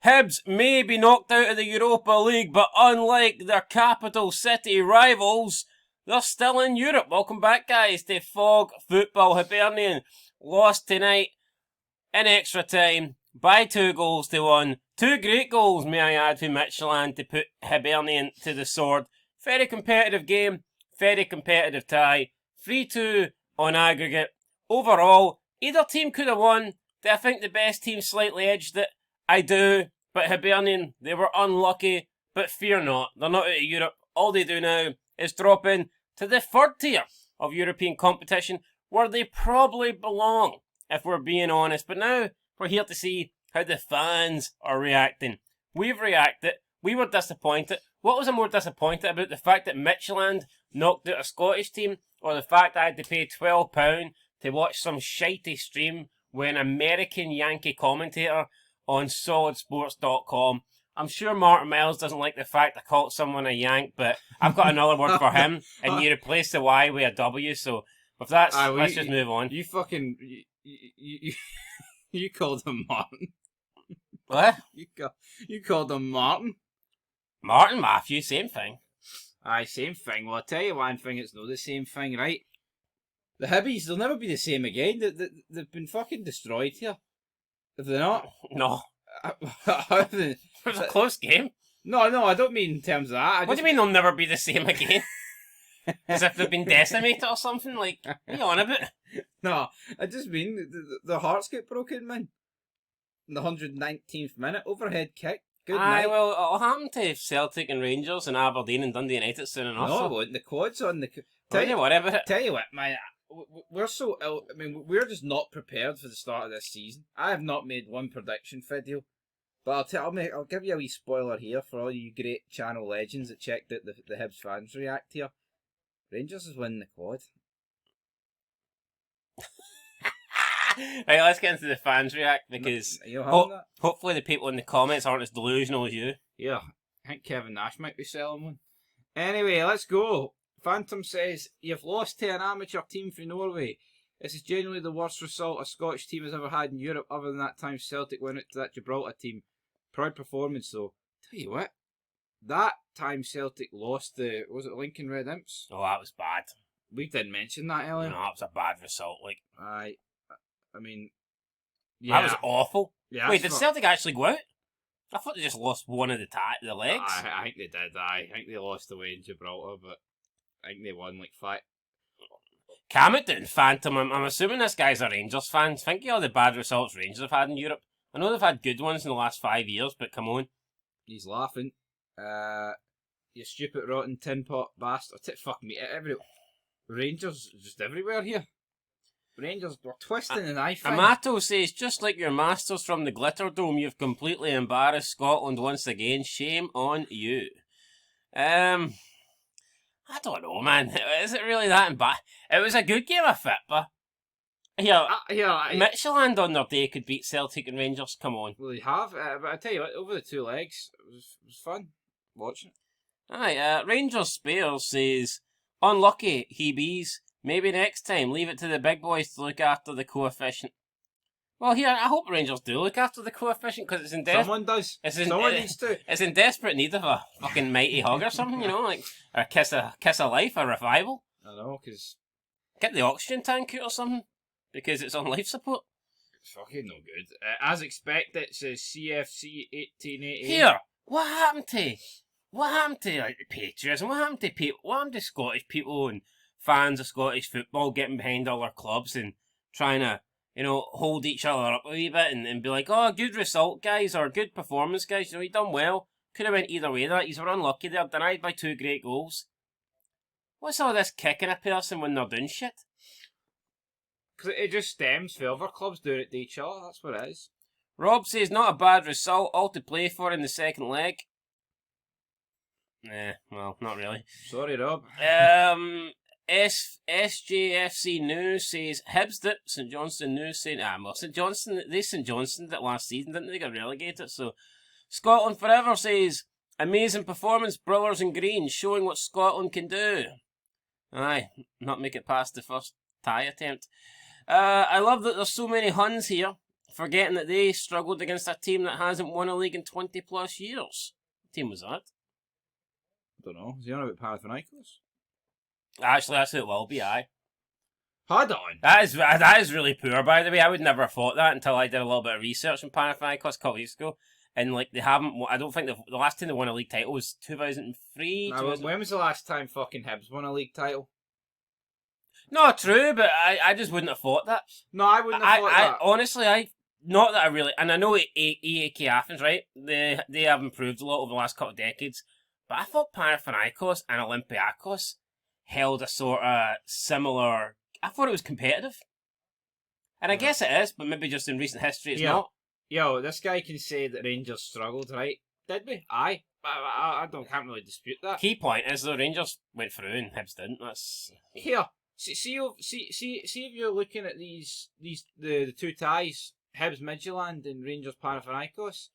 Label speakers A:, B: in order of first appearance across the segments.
A: Hibs may be knocked out of the Europa League, but unlike their capital city rivals, they're still in Europe. Welcome back, guys, to Fog Football. Hibernian lost tonight in extra time by 2-1. 2 great goals, may I add, from Midtjylland to put Hibernian to the sword. Very competitive game, very competitive tie. 3-2 on aggregate. Overall, either team could have won. Do I think the best team slightly edged it? I do, but Hibernian, they were unlucky, but fear not, they're not out of Europe. All they do now is drop in to the third tier of European competition, where they probably belong, if we're being honest. But now, we're here to see how the fans are reacting. We've reacted, we were disappointed. What was I more disappointed about? The fact that Midtjylland knocked out a Scottish team, or the fact I had to pay £12 to watch some shitey stream with an American Yankee commentator on solidsports.com. I'm sure Martin Miles doesn't like the fact I called someone a Yank, but I've got another word for him, and you replace the Y with a W, so with that, let's just move on.
B: You fucking... You called him Martin.
A: What?
B: You called him Martin.
A: Martin Matthew, same thing.
B: Aye, same thing. Well, I'll tell you one thing, it's not the same thing, right? The Hibbies, they'll never be the same again. They've been fucking destroyed here. Have they not?
A: No.
B: It
A: was a close game.
B: No, I don't mean in terms of that.
A: What do you mean they'll never be the same again? As if they've been decimated or something? Like, what are you on about?
B: No, I just mean the hearts get broken, man. In the 119th minute, overhead kick. Good night.
A: Well, it'll happen to Celtic and Rangers and Aberdeen and Dundee United soon enough.
B: No, it won't. The quad's on the...
A: Tell you
B: what, man, we're so ill. I mean, we're just not prepared for the start of this season. I have not made one prediction video, but I'll give you a wee spoiler here for all you great channel legends that checked out the Hibs fans react here. Rangers is winning the quad.
A: Right, let's get into the fans react, because hopefully the people in the comments aren't as delusional as you.
B: Yeah, I think Kevin Nash might be selling one. Anyway, let's go. Phantom says, you've lost to an amateur team from Norway. This is genuinely the worst result a Scottish team has ever had in Europe, other than that time Celtic went out to that Gibraltar team. Proud performance though. Tell you what, that time Celtic lost the, was it Lincoln Red Imps?
A: Oh, that was bad.
B: We didn't mention that earlier.
A: No, that was a bad result. Like,
B: I mean, yeah.
A: That was awful.
B: Yeah,
A: wait, did Celtic actually go out? I thought they just lost one of the legs.
B: I think they did. I think they lost away in Gibraltar, but I think they won like 5.
A: Calm it down, Phantom. I'm assuming this guy's a Rangers fan. Think of all the bad results Rangers have had in Europe. I know they've had good ones in the last 5 years, but come on.
B: He's laughing. You stupid rotten tin pot bastard. Fuck me. Rangers just everywhere here. Rangers were twisting the knife.
A: Amato says, just like your masters from the Glitter Dome, you've completely embarrassed Scotland once again. Shame on you. I don't know, man. Is it really that embarrassing? It was a good game of football. Midtjylland on their day could beat Celtic and Rangers. Come on.
B: Well, they have. But I tell you what, over the 2 legs, it was fun watching it.
A: Aye, Rangers Spears says, unlucky, Hibs. Maybe next time, leave it to the big boys to look after the coefficient. Well, here, I hope Rangers do look after the coefficient, because it's in
B: someone does. Someone needs to.
A: It's in desperate need of a fucking mighty hug or something, you know, like a kiss of life, a revival.
B: I know, because
A: get the oxygen tank out or something, because it's on life support.
B: It's fucking no good. As expected, it says CFC 1888.
A: Here, what happened to like the patriotism? What happened to people? What happened to Scottish people and fans of Scottish football getting behind all their clubs and trying to, hold each other up a wee bit and be like, oh, good result, guys, or good performance, guys. You done well. Could have went either way. That you were unlucky. They're denied by 2 great goals. What's all this kicking a person when they're doing shit?
B: Because it just stems from other clubs doing it to each other. That's what it is.
A: Rob says, not a bad result. All to play for in the second leg. Well, not really.
B: Sorry, Rob.
A: SJFC News says Hibs did. St Johnstone News saying St Johnstone did last season, didn't they? Got relegated. So Scotland Forever says amazing performance, Brewers and Green, showing what Scotland can do. Aye, not make it past the first tie attempt. I love that there's so many Huns here. forgetting that they struggled against a team that hasn't won a league in 20 plus years. What team was that?
B: I don't know. Is he on about Panathinaikos?
A: Actually, that's who it will be, aye.
B: Hold on.
A: That is really poor, by the way. I would never have thought that until I did a little bit of research on Panathinaikos a couple of weeks ago. And, like, they haven't... I don't think the last time they won a league title was 2003.
B: Now, when was the last time fucking Hibs won a league title?
A: No, true, but I just wouldn't have thought that.
B: No, I wouldn't have thought that.
A: Honestly, not that I really... And I know EAK Athens, right? They have improved a lot over the last couple of decades. But I thought Panathinaikos and Olympiakos held a sort of similar... I thought it was competitive. And I guess it is, but maybe just in recent history it's not.
B: Yo, this guy can say that Rangers struggled, right? Did we? Aye. I can't really dispute that.
A: Key point is the Rangers went through and Hibs didn't. That's...
B: Here, see if you're looking at the two ties, Hibs Midtjylland and Rangers Panathinaikos.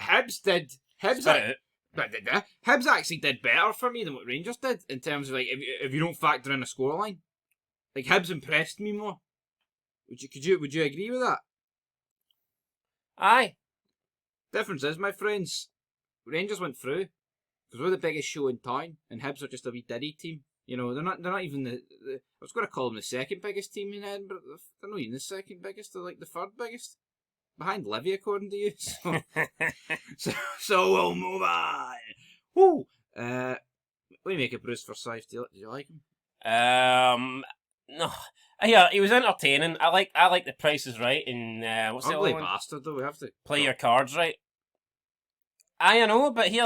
B: Hibs did. Hibs actually did better for me than what Rangers did in terms of, like, if you don't factor in a scoreline. Like, Hibs impressed me more. Would you agree with that?
A: Aye.
B: Difference is, my friends, Rangers went through because we're the biggest show in town, and Hibs are just a wee diddy team. You know, they're not even the I was going to call them the second biggest team in Edinburgh. They're not even the second biggest. They're like the third biggest, behind Livy, according to you. So we'll move on. Woo. What do you make of Bruce Forsyth? Do you like him?
A: No. Yeah, he was entertaining. I like the Price is Right and what's the other one?
B: Bastard, though. We have to
A: Play Your Cards Right. I know, but he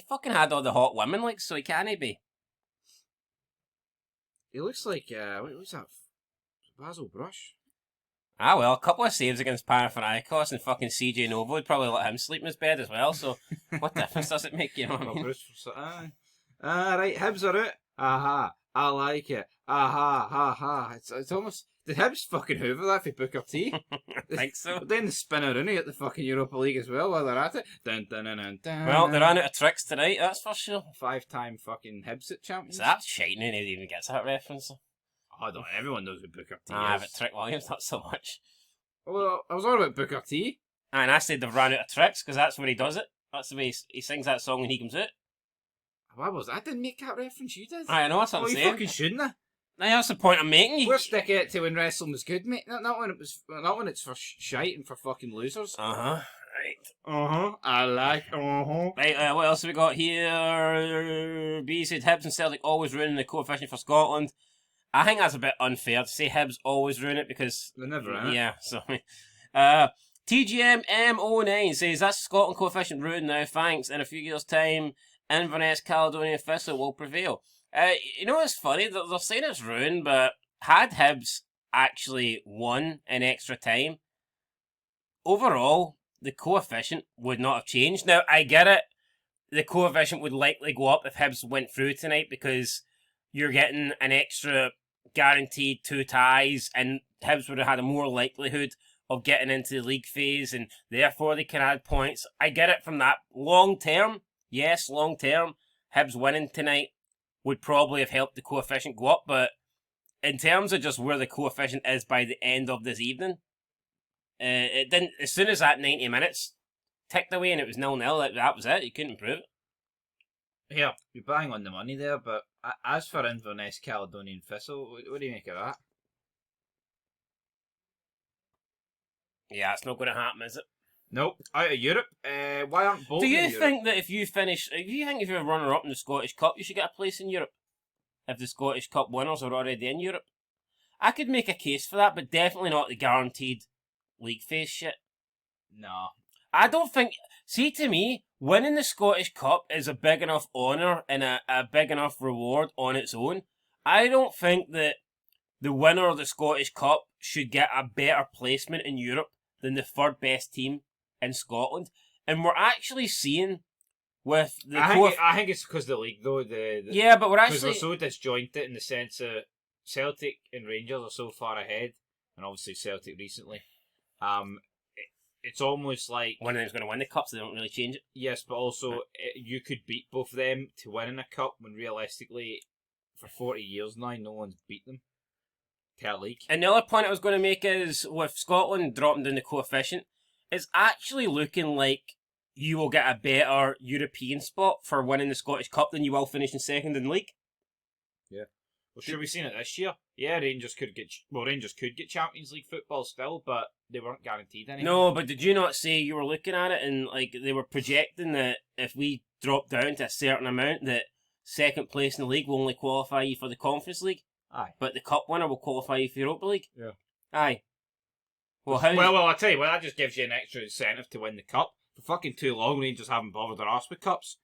A: fucking had all the hot women, like, so he can't be.
B: He looks like what was that? Basil Brush.
A: Ah well, a couple of saves against Panathinaikos and fucking CJ Nova would probably let him sleep in his bed as well. So what difference does it make? You know what I mean?
B: Right, Hibs are out. Aha, I like it. Aha, ha ha. It's almost. Did Hibs fucking hoover that for Booker T?
A: I think so.
B: But then the spinner Rooney at the fucking Europa League as well while they're at it. Dun, dun, dun, dun, dun.
A: Well, they ran out of tricks tonight, that's for sure.
B: 5-time fucking Hibs at champions.
A: So that's shite, nobody even gets that reference.
B: I don't know, everyone knows who Booker T
A: is. But Trick Williams, not so much.
B: Well, I was all about Booker T.
A: And I said they've ran out of tricks, because that's where he does it. That's the way he sings that song when he comes out.
B: Why was that? I didn't make that reference, you did.
A: I know, that's what I'm saying.
B: You fucking shouldn't have.
A: That's the point I'm making.
B: We're sticking it to when wrestling was good, mate. Not when it's for shite and for fucking losers.
A: Right.
B: I like.
A: Right. What else have we got here? B said Hibs and Celtic always ruining the coefficient for Scotland. I think that's a bit unfair to say Hibs always ruin it because
B: they never run it.
A: Yeah. So. TGMM09 says that's the Scotland coefficient ruined now. Thanks. In a few years' time, Inverness Caledonian Thistle will prevail. You know what's funny? They're saying it's ruined, but had Hibs actually won in extra time, overall, the coefficient would not have changed. Now, I get it. The coefficient would likely go up if Hibs went through tonight because you're getting an extra guaranteed 2 ties, and Hibs would have had a more likelihood of getting into the league phase, and therefore they can add points. I get it from that. Long term, yes, long term, Hibs winning tonight would probably have helped the coefficient go up, but in terms of just where the coefficient is by the end of this evening, it didn't. As soon as that 90 minutes ticked away and it was 0-0, that was it. You couldn't improve it.
B: Yeah, you're bang on the money there, but as for Inverness Caledonian Thistle, what do you make of that?
A: Yeah, it's not going to happen, is it?
B: Nope, out of Europe. Why aren't both?
A: Do you think that if you you're a runner-up in the Scottish Cup, you should get a place in Europe? If the Scottish Cup winners are already in Europe, I could make a case for that, but definitely not the guaranteed league phase shit.
B: No,
A: I don't think. See, to me, winning the Scottish Cup is a big enough honour and a big enough reward on its own. I don't think that the winner of the Scottish Cup should get a better placement in Europe than the third best team in Scotland. And we're actually seeing with the
B: I think it's because the league, though.
A: Yeah, but we're actually...
B: Because we're so disjointed in the sense that Celtic and Rangers are so far ahead, and obviously Celtic recently. It's almost like...
A: one of them's going to win the cup, so they don't really change it.
B: Yes, but also you could beat both of them to win in a cup when realistically, for 40 years now, no one's beat them. per league.
A: And the other point I was going to make is, with Scotland dropping down the coefficient, it's actually looking like you will get a better European spot for winning the Scottish Cup than you will finishing second in the league.
B: Yeah. Well, sure, we've seen it this year. Yeah, Rangers could get Champions League football still, but they weren't guaranteed anything.
A: No, but did you not say you were looking at it and like they were projecting that if we drop down to a certain amount, that second place in the league will only qualify you for the Conference League?
B: Aye.
A: But the Cup winner will qualify you for Europa League?
B: Yeah.
A: Aye. Well, how?
B: Well, I'll tell you what, that just gives you an extra incentive to win the Cup. For fucking too long, Rangers haven't bothered their arse with Cups.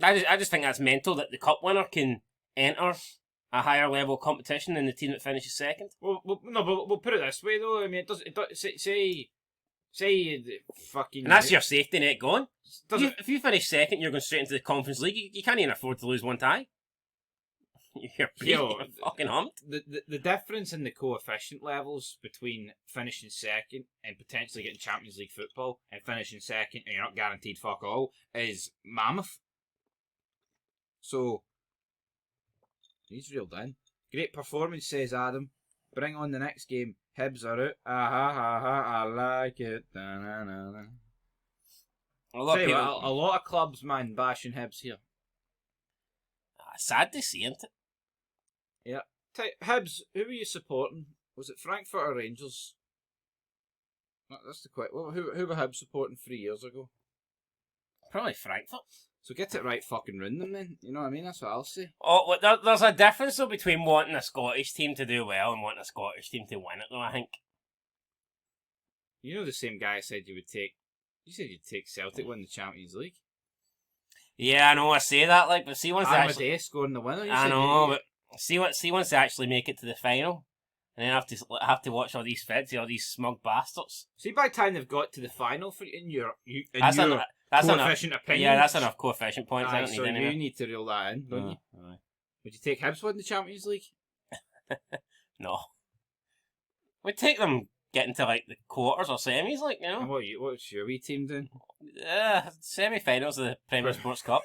A: I just think that's mental that the Cup winner can enter a higher level of competition than the team that finishes second.
B: Well, no, but we'll put it this way though. I mean, it does say fucking.
A: And that's your safety net gone.
B: Does
A: If you finish second, you're going straight into the Conference League. You can't even afford to lose one tie. You're fucking humped.
B: The difference in the coefficient levels between finishing second and potentially getting Champions League football and finishing second and you're not guaranteed fuck all is mammoth. So, he's reeled in. Great performance, says Adam. Bring on the next game. Hibs are out. I like it. Da-na-na-na.
A: A lot of people.
B: A lot of clubs, man, bashing Hibs here.
A: Sad to see, isn't it?
B: Yeah. Hibs, who were you supporting? Was it Frankfurt or Rangers? That's the question. Who were Hibs supporting 3 years ago?
A: Probably Frankfurt.
B: So get it right, fucking ruin them then. You know what I mean? That's what I'll say.
A: Oh, well, there's a difference though between wanting a Scottish team to do well and wanting a Scottish team to win it though, I think.
B: You know the same guy said you said you'd take Celtic win the Champions League.
A: Yeah, I know, I say that, like, but see once they actually...
B: Amadeus scoring the winner.
A: I know, but see once they actually make it to the final, and then have to watch all these feds, all these smug bastards.
B: See, by the time they've got to the final for your
A: that's
B: coefficient opinion.
A: Yeah, that's enough coefficient points.
B: Aye,
A: I don't
B: so
A: need any.
B: you need to reel that in, don't you?
A: Aye.
B: Would you take Hibs win the Champions League?
A: No. We'd take them getting to like the quarters or semis, like, you know.
B: And what's your wee team doing?
A: Semi-finals of the Premier Sports Cup.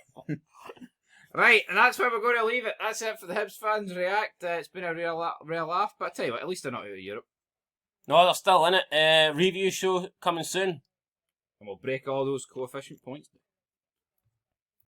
B: Right, and that's where we're going to leave it. That's it for the Hibs fans react. It's been a real laugh, but I tell you what, at least they're not out of Europe.
A: No, they're still in it. Review show coming soon.
B: And we'll break all those coefficient points